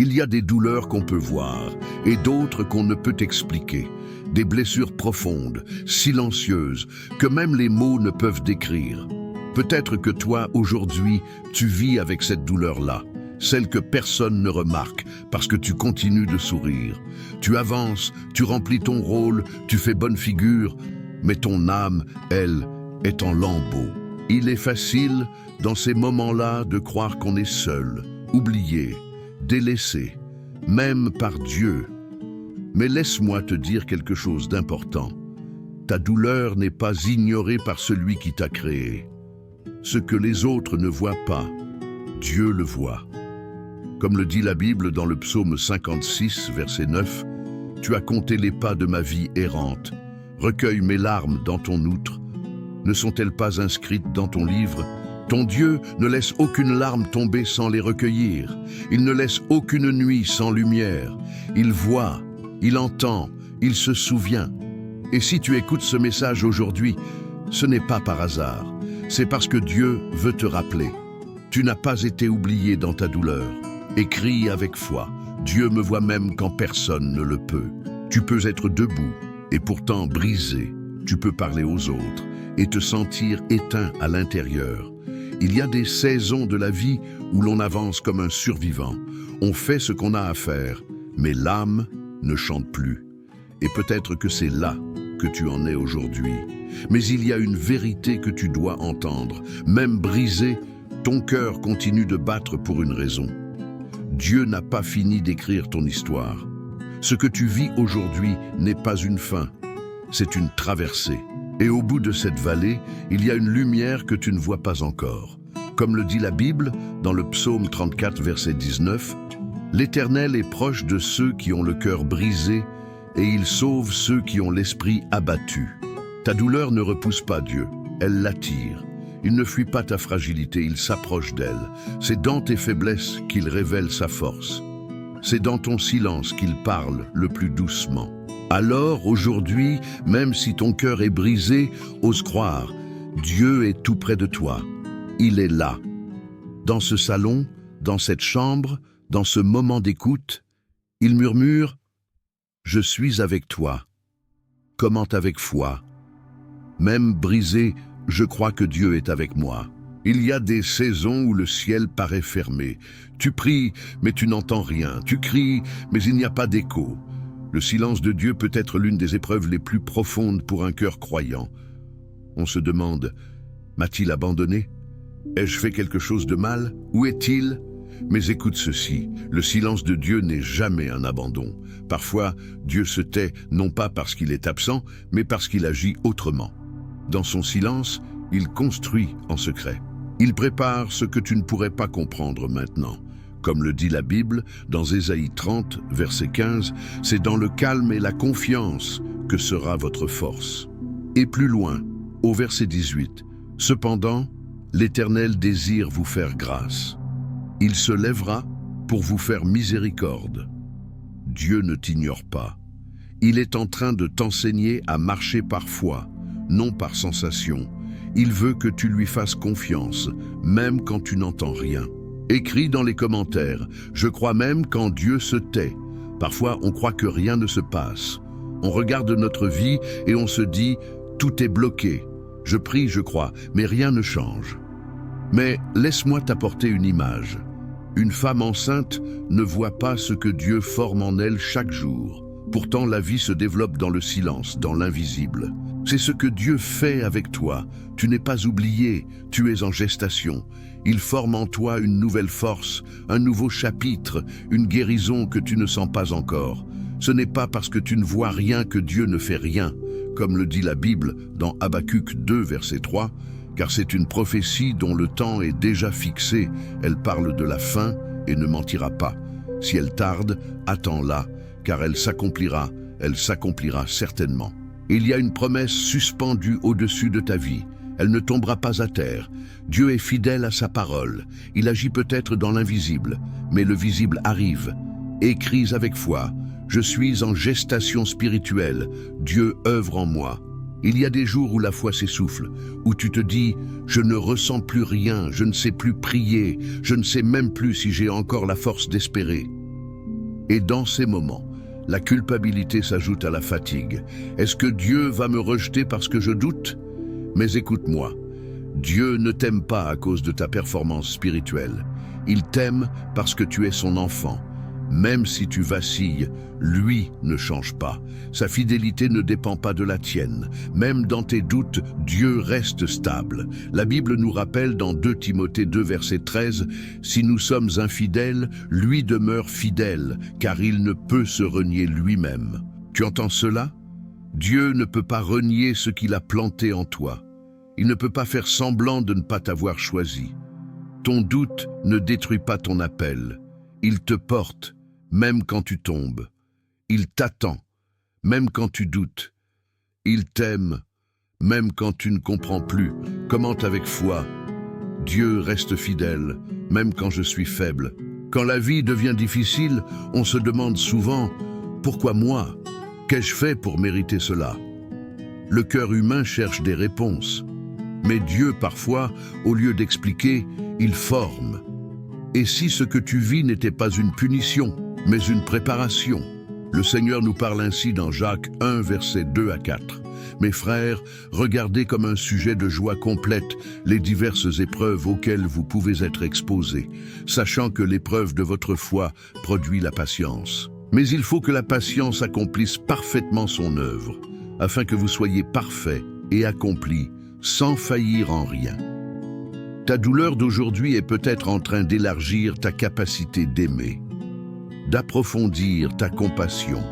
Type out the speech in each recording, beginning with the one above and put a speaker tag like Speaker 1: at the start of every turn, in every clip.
Speaker 1: Il y a des douleurs qu'on peut voir et d'autres qu'on ne peut expliquer. Des blessures profondes, silencieuses, que même les mots ne peuvent décrire. Peut-être que toi, aujourd'hui, tu vis avec cette douleur-là, celle que personne ne remarque parce que tu continues de sourire. Tu avances, tu remplis ton rôle, tu fais bonne figure, mais ton âme, elle, est en lambeaux. Il est facile, dans ces moments-là, de croire qu'on est seul, oublié, délaissé, même par Dieu. Mais laisse-moi te dire quelque chose d'important. Ta douleur n'est pas ignorée par celui qui t'a créé. Ce que les autres ne voient pas, Dieu le voit. Comme le dit la Bible dans le psaume 56, verset 9, « Tu as compté les pas de ma vie errante. Recueille mes larmes dans ton outre. Ne sont-elles pas inscrites dans ton livre ? Ton Dieu ne laisse aucune larme tomber sans les recueillir. Il ne laisse aucune nuit sans lumière. Il voit, il entend, il se souvient. Et si tu écoutes ce message aujourd'hui, ce n'est pas par hasard. C'est parce que Dieu veut te rappeler. Tu n'as pas été oublié dans ta douleur. Écris avec foi. Dieu me voit même quand personne ne le peut. Tu peux être debout et pourtant brisé. Tu peux parler aux autres et te sentir éteint à l'intérieur. Il y a des saisons de la vie où l'on avance comme un survivant. On fait ce qu'on a à faire, mais l'âme ne chante plus. Et peut-être que c'est là que tu en es aujourd'hui. Mais il y a une vérité que tu dois entendre. Même brisé, ton cœur continue de battre pour une raison. Dieu n'a pas fini d'écrire ton histoire. Ce que tu vis aujourd'hui n'est pas une fin, c'est une traversée. Et au bout de cette vallée, il y a une lumière que tu ne vois pas encore. Comme le dit la Bible, dans le psaume 34, verset 19, « L'Éternel est proche de ceux qui ont le cœur brisé, et il sauve ceux qui ont l'esprit abattu. » Ta douleur ne repousse pas Dieu, elle l'attire. Il ne fuit pas ta fragilité, il s'approche d'elle. C'est dans tes faiblesses qu'il révèle sa force. C'est dans ton silence qu'il parle le plus doucement. Alors, aujourd'hui, même si ton cœur est brisé, ose croire, Dieu est tout près de toi. Il est là. Dans ce salon, dans cette chambre, dans ce moment d'écoute, il murmure « Je suis avec toi ». Commente avec foi. Même brisé, je crois que Dieu est avec moi. Il y a des saisons où le ciel paraît fermé. Tu pries, mais tu n'entends rien. Tu cries, mais il n'y a pas d'écho. Le silence de Dieu peut être l'une des épreuves les plus profondes pour un cœur croyant. On se demande, m'a-t-il abandonné? Ai-je fait quelque chose de mal? Où est-il? Mais écoute ceci, le silence de Dieu n'est jamais un abandon. Parfois, Dieu se tait non pas parce qu'il est absent, mais parce qu'il agit autrement. Dans son silence, il construit en secret. Il prépare ce que tu ne pourrais pas comprendre maintenant. Comme le dit la Bible, dans Ésaïe 30, verset 15, « C'est dans le calme et la confiance que sera votre force. » Et plus loin, au verset 18, « Cependant, l'Éternel désire vous faire grâce. Il se lèvera pour vous faire miséricorde. » Dieu ne t'ignore pas. Il est en train de t'enseigner à marcher par foi, non par sensation. Il veut que tu lui fasses confiance, même quand tu n'entends rien. Écris dans les commentaires, je crois même quand Dieu se tait. Parfois, on croit que rien ne se passe. On regarde notre vie et on se dit, tout est bloqué. Je prie, je crois, mais rien ne change. Mais laisse-moi t'apporter une image. Une femme enceinte ne voit pas ce que Dieu forme en elle chaque jour. Pourtant, la vie se développe dans le silence, dans l'invisible. C'est ce que Dieu fait avec toi. Tu n'es pas oublié, tu es en gestation. Il forme en toi une nouvelle force, un nouveau chapitre, une guérison que tu ne sens pas encore. Ce n'est pas parce que tu ne vois rien que Dieu ne fait rien, comme le dit la Bible dans Habacuc 2, verset 3, car c'est une prophétie dont le temps est déjà fixé. Elle parle de la fin et ne mentira pas. Si elle tarde, attends-la, car elle s'accomplira certainement. Il y a une promesse suspendue au-dessus de ta vie. Elle ne tombera pas à terre. Dieu est fidèle à sa parole. Il agit peut-être dans l'invisible, mais le visible arrive. Écris avec foi. Je suis en gestation spirituelle. Dieu œuvre en moi. Il y a des jours où la foi s'essouffle, où tu te dis « Je ne ressens plus rien, je ne sais plus prier, je ne sais même plus si j'ai encore la force d'espérer ». Et dans ces moments, la culpabilité s'ajoute à la fatigue. Est-ce que Dieu va me rejeter parce que je doute? Mais écoute-moi, Dieu ne t'aime pas à cause de ta performance spirituelle. Il t'aime parce que tu es son enfant. Même si tu vacilles, lui ne change pas. Sa fidélité ne dépend pas de la tienne. Même dans tes doutes, Dieu reste stable. La Bible nous rappelle dans 2 Timothée 2, verset 13, « Si nous sommes infidèles, lui demeure fidèle, car il ne peut se renier lui-même. » Tu entends cela? Dieu ne peut pas renier ce qu'il a planté en toi. Il ne peut pas faire semblant de ne pas t'avoir choisi. Ton doute ne détruit pas ton appel. Il te porte, même quand tu tombes. Il t'attend, même quand tu doutes. Il t'aime, même quand tu ne comprends plus. Commente avec foi. Dieu reste fidèle, même quand je suis faible. Quand la vie devient difficile, on se demande souvent « Pourquoi moi? Qu'ai-je fait pour mériter cela ?» Le cœur humain cherche des réponses. Mais Dieu, parfois, au lieu d'expliquer, il forme. Et si ce que tu vis n'était pas une punition, mais une préparation? Le Seigneur nous parle ainsi dans Jacques 1, versets 2 à 4. « Mes frères, regardez comme un sujet de joie complète les diverses épreuves auxquelles vous pouvez être exposés, sachant que l'épreuve de votre foi produit la patience. Mais il faut que la patience accomplisse parfaitement son œuvre, afin que vous soyez parfaits et accomplis, sans faillir en rien. » Ta douleur d'aujourd'hui est peut-être en train d'élargir ta capacité d'aimer, d'approfondir ta compassion,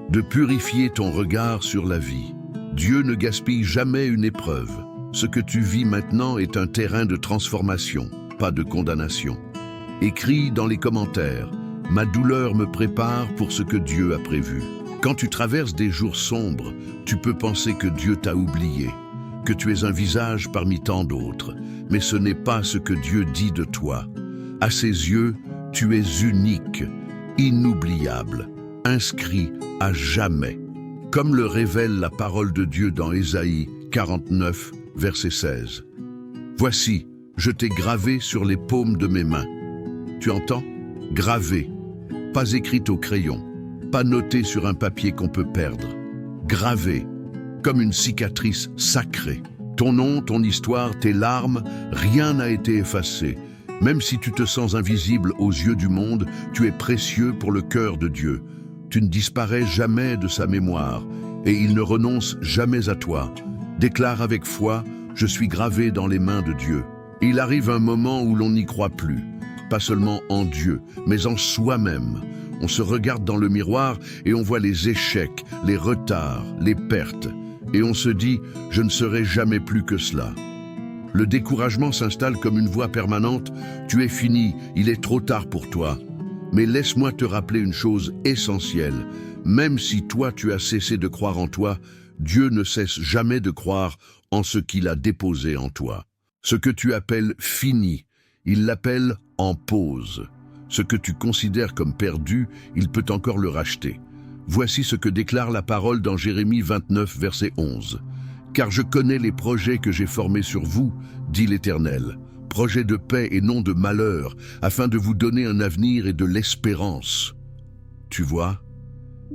Speaker 1: de purifier ton regard sur la vie. Dieu ne gaspille jamais une épreuve. Ce que tu vis maintenant est un terrain de transformation, pas de condamnation. Écris dans les commentaires « Ma douleur me prépare pour ce que Dieu a prévu ». Quand tu traverses des jours sombres, tu peux penser que Dieu t'a oublié, que tu es un visage parmi tant d'autres, mais ce n'est pas ce que Dieu dit de toi. À ses yeux, tu es unique, inoubliable, inscrit à jamais, comme le révèle la parole de Dieu dans Ésaïe 49, verset 16. « Voici, je t'ai gravé sur les paumes de mes mains. » Tu entends? Gravé, pas écrit au crayon, pas noté sur un papier qu'on peut perdre. Gravé, comme une cicatrice sacrée. Ton nom, ton histoire, tes larmes, rien n'a été effacé. Même si tu te sens invisible aux yeux du monde, tu es précieux pour le cœur de Dieu. Tu ne disparais jamais de sa mémoire, et il ne renonce jamais à toi. Déclare avec foi, je suis gravé dans les mains de Dieu. Il arrive un moment où l'on n'y croit plus, pas seulement en Dieu, mais en soi-même. On se regarde dans le miroir et on voit les échecs, les retards, les pertes. Et on se dit, je ne serai jamais plus que cela. Le découragement s'installe comme une voix permanente, tu es fini, il est trop tard pour toi. Mais laisse-moi te rappeler une chose essentielle, même si toi tu as cessé de croire en toi, Dieu ne cesse jamais de croire en ce qu'il a déposé en toi. Ce que tu appelles fini, il l'appelle en pause. Ce que tu considères comme perdu, il peut encore le racheter. Voici ce que déclare la parole dans Jérémie 29, verset 11. « Car je connais les projets que j'ai formés sur vous, dit l'Éternel, projets de paix et non de malheur, afin de vous donner un avenir et de l'espérance. » Tu vois,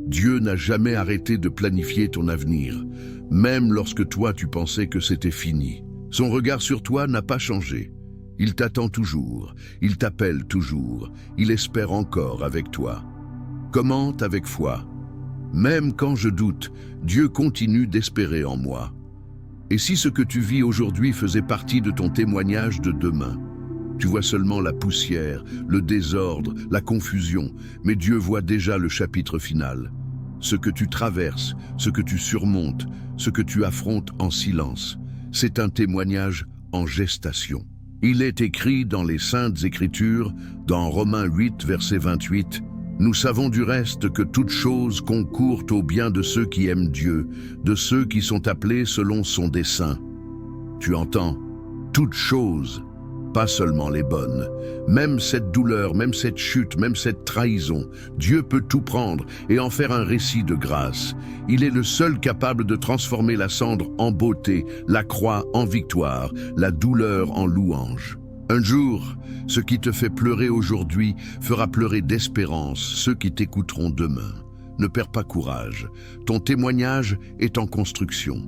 Speaker 1: Dieu n'a jamais arrêté de planifier ton avenir, même lorsque toi tu pensais que c'était fini. Son regard sur toi n'a pas changé. Il t'attend toujours, il t'appelle toujours, il espère encore avec toi. Commente avec foi. Même quand je doute, Dieu continue d'espérer en moi. Et si ce que tu vis aujourd'hui faisait partie de ton témoignage de demain? Tu vois seulement la poussière, le désordre, la confusion, mais Dieu voit déjà le chapitre final. Ce que tu traverses, ce que tu surmontes, ce que tu affrontes en silence, c'est un témoignage en gestation. Il est écrit dans les Saintes Écritures, dans Romains 8, verset 28, « Nous savons du reste que toute chose concourt au bien de ceux qui aiment Dieu, de ceux qui sont appelés selon son dessein. » Tu entends? Toute chose, pas seulement les bonnes. Même cette douleur, même cette chute, même cette trahison, Dieu peut tout prendre et en faire un récit de grâce. Il est le seul capable de transformer la cendre en beauté, la croix en victoire, la douleur en louange. Un jour, ce qui te fait pleurer aujourd'hui fera pleurer d'espérance ceux qui t'écouteront demain. Ne perds pas courage. Ton témoignage est en construction.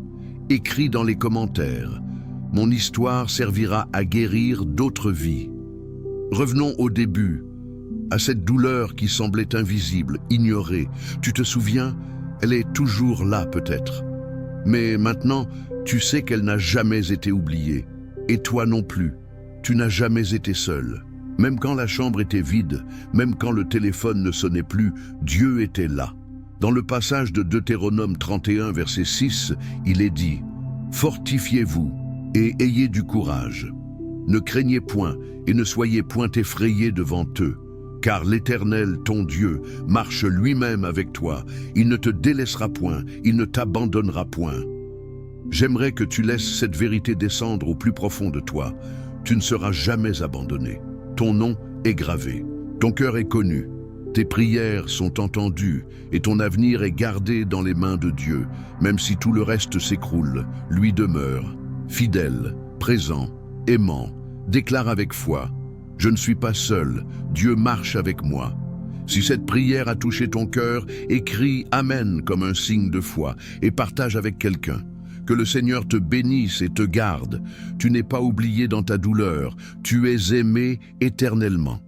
Speaker 1: Écris dans les commentaires. Mon histoire servira à guérir d'autres vies. Revenons au début, à cette douleur qui semblait invisible, ignorée. Tu te souviens? Elle est toujours là peut-être. Mais maintenant, tu sais qu'elle n'a jamais été oubliée. Et toi non plus. Tu n'as jamais été seul. Même quand la chambre était vide, même quand le téléphone ne sonnait plus, Dieu était là. Dans le passage de Deutéronome 31, verset 6, il est dit « Fortifiez-vous et ayez du courage. Ne craignez point et ne soyez point effrayés devant eux, car l'Éternel, ton Dieu, marche lui-même avec toi. Il ne te délaissera point, il ne t'abandonnera point. » J'aimerais que tu laisses cette vérité descendre au plus profond de toi. Tu ne seras jamais abandonné. Ton nom est gravé. Ton cœur est connu. Tes prières sont entendues et ton avenir est gardé dans les mains de Dieu. Même si tout le reste s'écroule, lui demeure. Fidèle, présent, aimant, déclare avec foi. Je ne suis pas seul, Dieu marche avec moi. Si cette prière a touché ton cœur, écris Amen comme un signe de foi et partage avec quelqu'un. Que le Seigneur te bénisse et te garde. Tu n'es pas oublié dans ta douleur, tu es aimé éternellement.